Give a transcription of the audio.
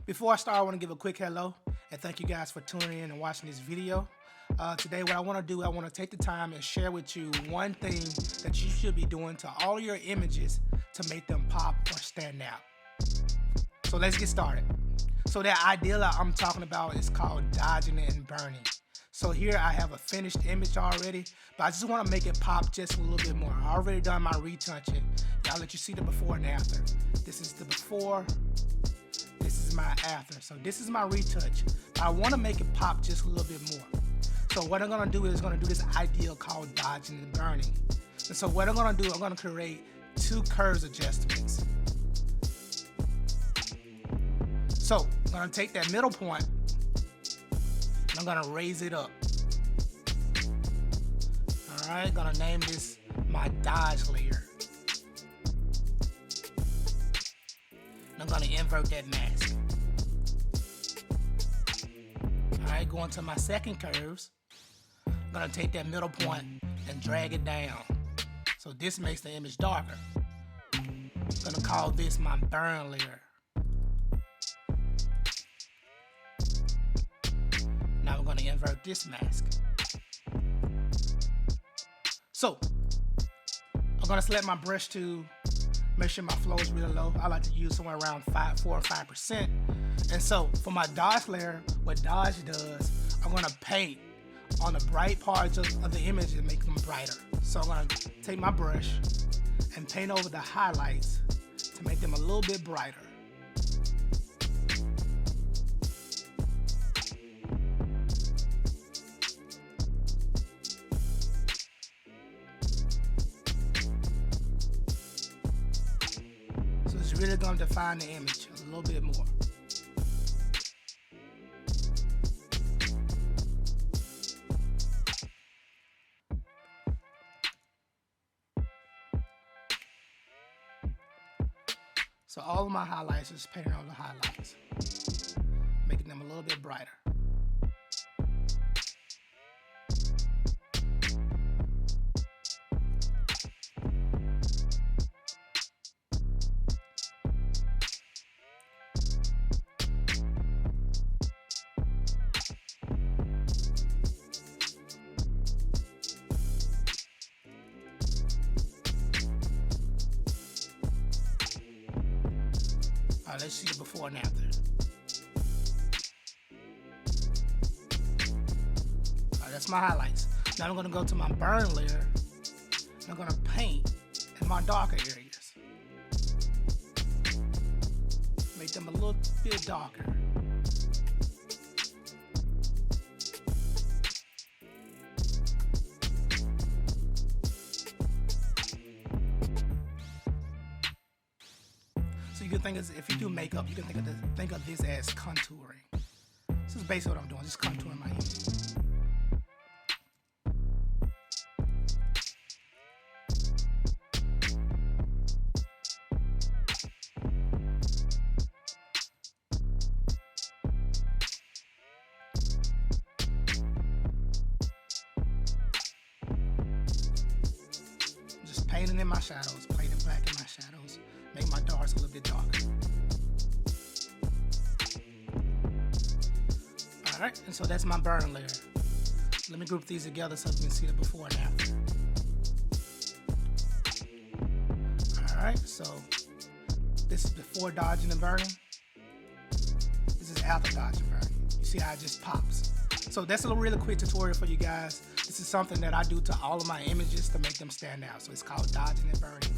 Before I start, I want to give a quick hello and thank you guys for tuning in and watching this video. Today what I want to do, I want to take the time and share with you one thing that you should be doing to all your images to make them pop or stand out. So let's get started. So that idea I'm talking about is called dodging and burning. So here I have a finished image already, but I just want to make it pop just a little bit more. I already done my retouching. I'll let you see the before and after. This is the before. This is my after. So this is my retouch. I want to make it pop just a little bit more. So what I'm going to do is do this idea called dodging and burning. And so what I'm going to do, I'm going to create two curves adjustments. So I'm going to take that middle point and I'm going to raise it up. All right, going to name this my dodge layer. And I'm going to invert that mask. All right, going to my second curves. I'm going to take that middle point and drag it down. So this makes the image darker. I'm going to call this my burn layer. Now we're going to invert this mask. So I'm going to select my brush tool, make sure my flow is really low. I like to use somewhere around 4 or 5%. And so for my dodge layer, what dodge does, I'm going to paint on the bright parts of the image and make them brighter. So I'm going to take my brush and paint over the highlights to make them a little bit brighter. So it's really going to define the image a little bit more. So all of my highlights is painting on the highlights, making them a little bit brighter. All right, let's see the before and after. All right, that's my highlights. Now I'm going to go to my burn layer, and I'm going to paint in my darker areas. Make them a little bit darker. So you can think if you do makeup, you can think of this as contouring. This is basically what I'm doing, just contouring my image. Just painting in my shadows, painting black in my shadows. Make my darks a little bit darker. Alright, and so that's my burn layer. Let me group these together so you can see the before and after. Alright, so this is before dodging and burning. This is after dodging and burning. You see how it just pops. So that's a really quick tutorial for you guys. This is something that I do to all of my images to make them stand out. So it's called dodging and burning.